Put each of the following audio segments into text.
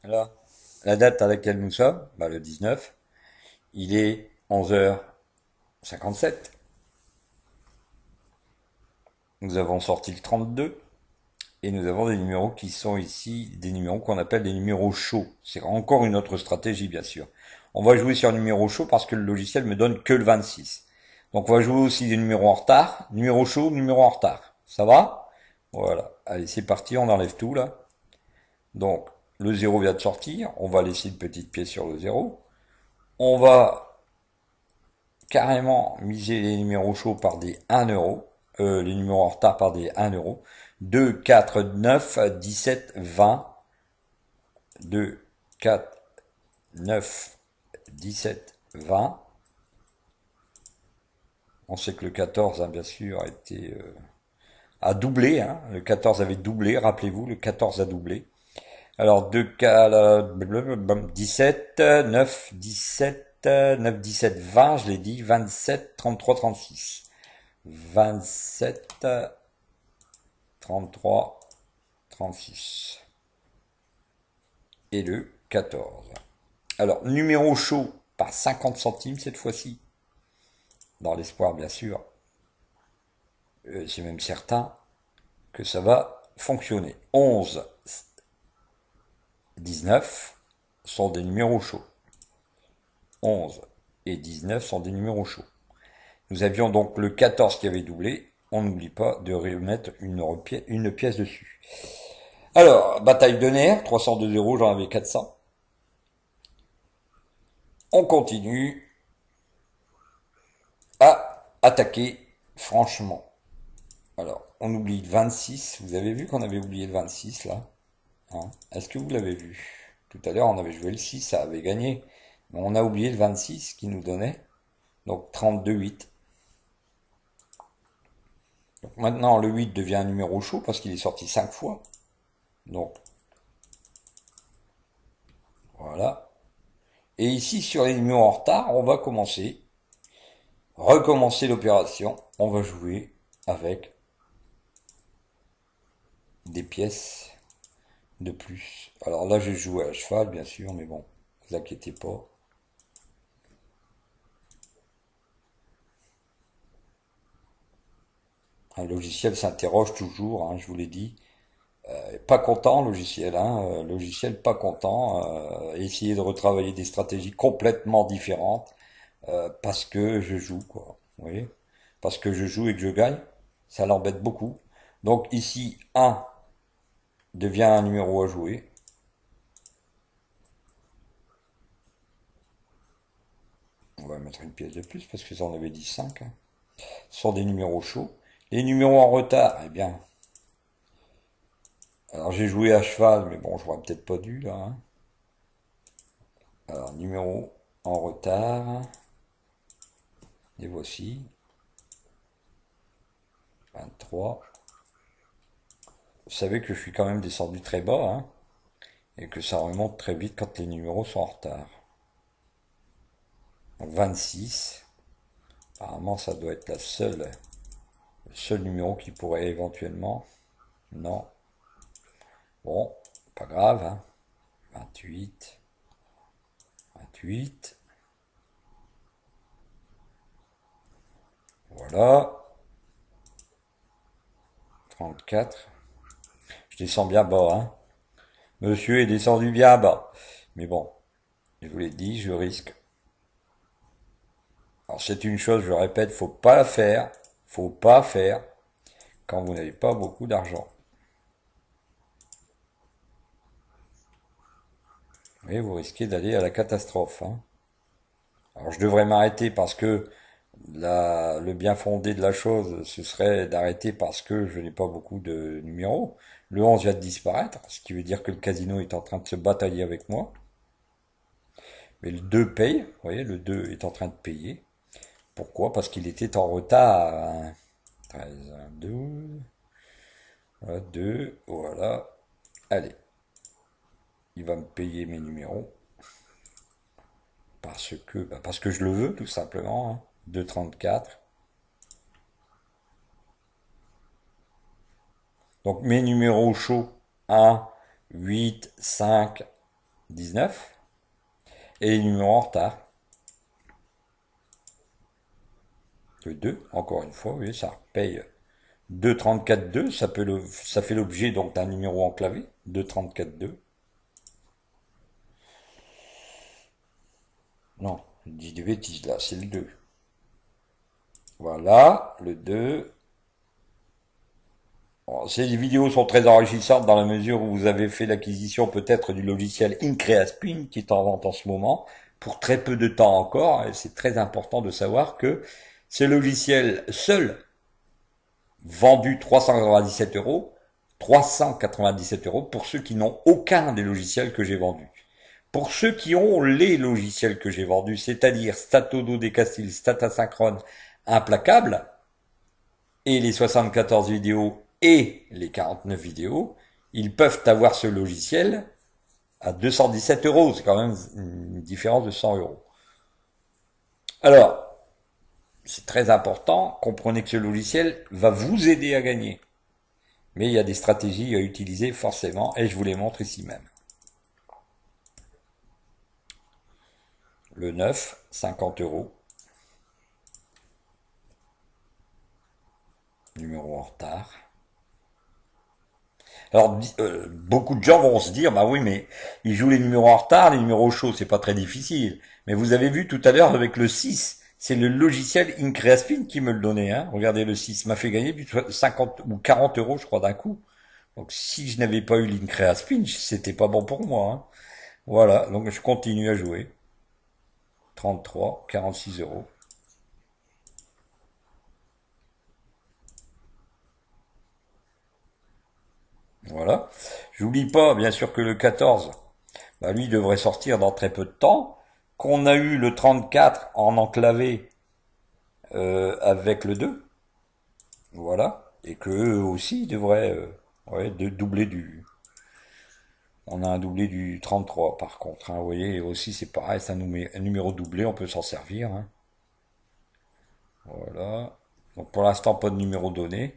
Là, la date à laquelle nous sommes, bah, le 19, il est 11h57. Nous avons sorti le 32 et nous avons des numéros qui sont ici, des numéros qu'on appelle des numéros chauds. C'est encore une autre stratégie, bien sûr. On va jouer sur un numéro chaud parce que le logiciel me donne que le 26. Donc on va jouer aussi des numéros en retard, numéro chaud, numéro en retard. Ça va? Voilà. Allez, c'est parti, on enlève tout là. Donc le 0 vient de sortir, on va laisser une petite pièce sur le 0. On va carrément miser les numéros chauds par des 1 euro, les numéros en retard par des 1 euro. 2, 4, 9, 17, 20. 2, 4, 9, 17, 20. On sait que le 14, hein, bien sûr, a doublé. Hein. Le 14 avait doublé, rappelez-vous, le 14 a doublé. Alors 2, 4, 17, 9, 17, 9, 17, 20, je l'ai dit, 27, 33, 36. 27, 33, 36. Et le 14. Alors, numéro chaud par 50 centimes cette fois-ci. Dans l'espoir, bien sûr, c'est même certain que ça va fonctionner. 11, 19 sont des numéros chauds. 11 et 19 sont des numéros chauds. Nous avions donc le 14 qui avait doublé. On n'oublie pas de remettre une pièce dessus. Alors, bataille de nerfs, 302 euros, j'en avais 400. On continue à attaquer franchement. Alors, on oublie le 26. Vous avez vu qu'on avait oublié le 26 là, hein? Est-ce que vous l'avez vu? Tout à l'heure, on avait joué le 6, ça avait gagné. Mais on a oublié le 26 qui nous donnait. Donc 32,8. Donc maintenant, le 8 devient un numéro chaud parce qu'il est sorti 5 fois. Donc, voilà. Et ici, sur les numéros en retard, on va recommencer l'opération. On va jouer avec des pièces de plus. Alors là, j'ai joué à cheval, bien sûr, mais bon, ne vous inquiétez pas. Un logiciel s'interroge toujours, hein, je vous l'ai dit. Pas content, logiciel, hein, logiciel pas content. Essayer de retravailler des stratégies complètement différentes parce que je joue, quoi. Vous voyez? Parce que je joue et que je gagne, ça l'embête beaucoup. Donc ici, 1 devient un numéro à jouer. On va mettre une pièce de plus parce que ça en avait dit 5. Hein. Ce sont des numéros chauds. Les numéros en retard, eh bien. Alors j'ai joué à cheval, mais bon, j'aurais peut-être pas dû là. Hein. Alors, numéro en retard. Et voici. 23. Vous savez que je suis quand même descendu très bas, hein, et que ça remonte très vite quand les numéros sont en retard. Donc 26. Apparemment, ça doit être le seul numéro qui pourrait éventuellement. Non. Bon, pas grave, hein. 28. 28. Voilà. 34. Je descends bien bas, hein. Monsieur est descendu bien bas. Mais bon, je vous l'ai dit, je risque. Alors c'est une chose, je répète, faut pas la faire. Faut pas faire quand vous n'avez pas beaucoup d'argent. Et vous risquez d'aller à la catastrophe. Hein. Alors je devrais m'arrêter parce que le bien fondé de la chose, ce serait d'arrêter parce que je n'ai pas beaucoup de numéros. Le 11 vient de disparaître, ce qui veut dire que le casino est en train de se batailler avec moi. Mais le 2 paye, vous voyez, le 2 est en train de payer. Pourquoi? Parce qu'il était en retard. 13, 12, voilà, 2, voilà. Allez, il va me payer mes numéros. Parce que je le veux, tout simplement. Hein. 2,34. Donc mes numéros chauds, 1, 8, 5, 19. Et les numéros en retard. Le 2, encore une fois, oui, ça paye 2,34,2, ça fait l'objet donc d'un numéro enclavé, 2,34,2. Non, je dis des bêtises là, c'est le 2. Voilà, le 2. Bon, ces vidéos sont très enrichissantes dans la mesure où vous avez fait l'acquisition peut-être du logiciel IncreaSpin qui est en vente en ce moment, pour très peu de temps encore, et c'est très important de savoir que ce logiciel seul, vendu 397 euros, 397 euros pour ceux qui n'ont aucun des logiciels que j'ai vendus. Pour ceux qui ont les logiciels que j'ai vendus, c'est-à-dire Statodo, Decastil, Statasynchrone, Implacable, et les 74 vidéos et les 49 vidéos, ils peuvent avoir ce logiciel à 217 euros. C'est quand même une différence de 100 euros. Alors, c'est très important, comprenez que ce logiciel va vous aider à gagner. Mais il y a des stratégies à utiliser forcément, et je vous les montre ici même. Le 9, 50 euros. Numéro en retard. Alors, beaucoup de gens vont se dire, bah oui, mais ils jouent les numéros en retard, les numéros chauds, c'est pas très difficile. Mais vous avez vu tout à l'heure avec le 6, c'est le logiciel IncreaSpin qui me le donnait, hein. Regardez, le 6 m'a fait gagner du 50 ou 40 euros, je crois, d'un coup. Donc, si je n'avais pas eu l'IncreaSpin, c'était pas bon pour moi, hein. Voilà, donc je continue à jouer. 33, 46 euros. Voilà. J'oublie pas, bien sûr, que le 14, bah, lui devrait sortir dans très peu de temps. Qu'on a eu le 34 en enclavé avec le 2. Voilà. Et que eux aussi devraient ouais, doubler du... On a un doublé du 33 par contre. Hein. Vous voyez, aussi c'est pareil, c'est un numéro doublé, on peut s'en servir. Hein. Voilà. Donc pour l'instant, pas de numéro donné.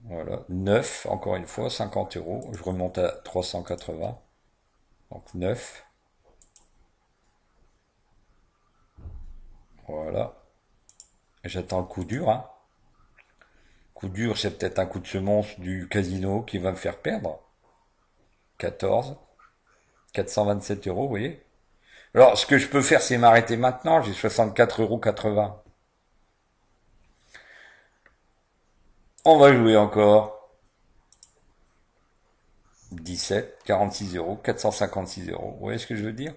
Voilà. 9, encore une fois, 50 euros. Je remonte à 380. Donc 9. Voilà. J'attends le coup dur. Hein. Coup dur, c'est peut-être un coup de semonce du casino qui va me faire perdre. 14. 427 euros, vous voyez. Alors, ce que je peux faire, c'est m'arrêter maintenant. J'ai 64,80 €. On va jouer encore. 17, 46 euros, 456 euros. Vous voyez ce que je veux dire?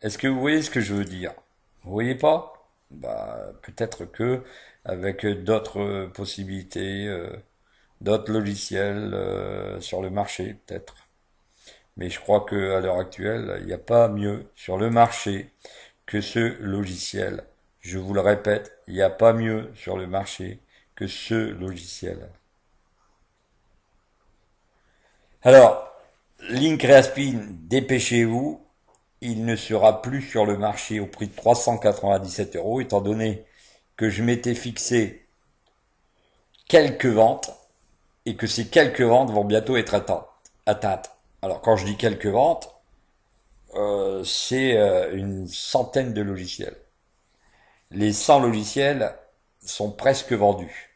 Est-ce que vous voyez ce que je veux dire? Vous voyez pas? Bah, peut-être que avec d'autres possibilités, d'autres logiciels sur le marché, peut-être. Mais je crois que à l'heure actuelle, il n'y a pas mieux sur le marché que ce logiciel. Je vous le répète, il n'y a pas mieux sur le marché que ce logiciel. Alors, l'IncreaSpin, dépêchez-vous, il ne sera plus sur le marché au prix de 397 euros, étant donné que je m'étais fixé quelques ventes et que ces quelques ventes vont bientôt être atteintes. Alors, quand je dis quelques ventes, c'est une centaine de logiciels. Les 100 logiciels sont presque vendus.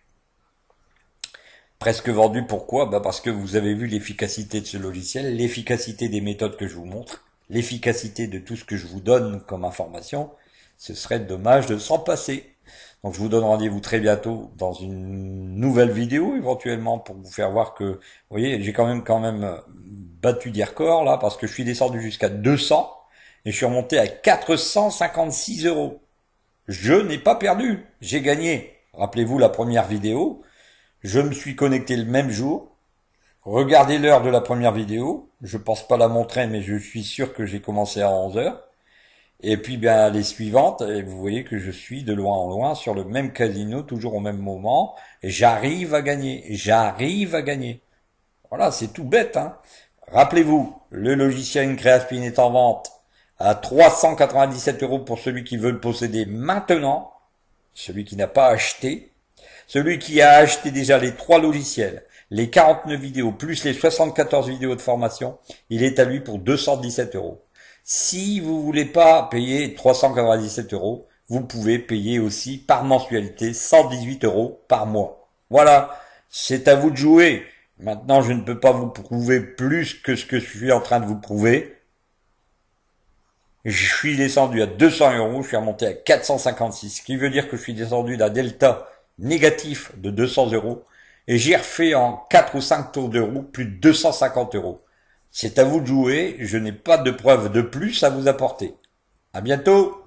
Presque vendus, pourquoi? Bah parce que vous avez vu l'efficacité de ce logiciel, l'efficacité des méthodes que je vous montre, l'efficacité de tout ce que je vous donne comme information. Ce serait dommage de s'en passer. Donc je vous donne rendez-vous très bientôt dans une nouvelle vidéo éventuellement pour vous faire voir que, vous voyez, j'ai quand même battu des records là parce que je suis descendu jusqu'à 200 et je suis remonté à 456 euros. Je n'ai pas perdu, j'ai gagné. Rappelez-vous la première vidéo, je me suis connecté le même jour. Regardez l'heure de la première vidéo, je pense pas la montrer mais je suis sûr que j'ai commencé à 11 heures. Et puis bien les suivantes, et vous voyez que je suis de loin en loin sur le même casino, toujours au même moment, et j'arrive à gagner, j'arrive à gagner. Voilà, c'est tout bête, hein. Rappelez-vous, le logiciel IncreaSpin est en vente à 397 euros pour celui qui veut le posséder maintenant, celui qui n'a pas acheté, celui qui a acheté déjà les 3 logiciels, Les 49 vidéos plus les 74 vidéos de formation, il est à lui pour 217 euros. Si vous voulez pas payer 397 euros, vous pouvez payer aussi par mensualité 118 euros par mois. Voilà, c'est à vous de jouer. Maintenant, je ne peux pas vous prouver plus que ce que je suis en train de vous prouver. Je suis descendu à 200 euros, je suis remonté à 456, ce qui veut dire que je suis descendu d'un delta négatif de 200 euros et j'ai refait en 4 ou 5 tours de roue plus de 250 euros. C'est à vous de jouer, je n'ai pas de preuve de plus à vous apporter. À bientôt!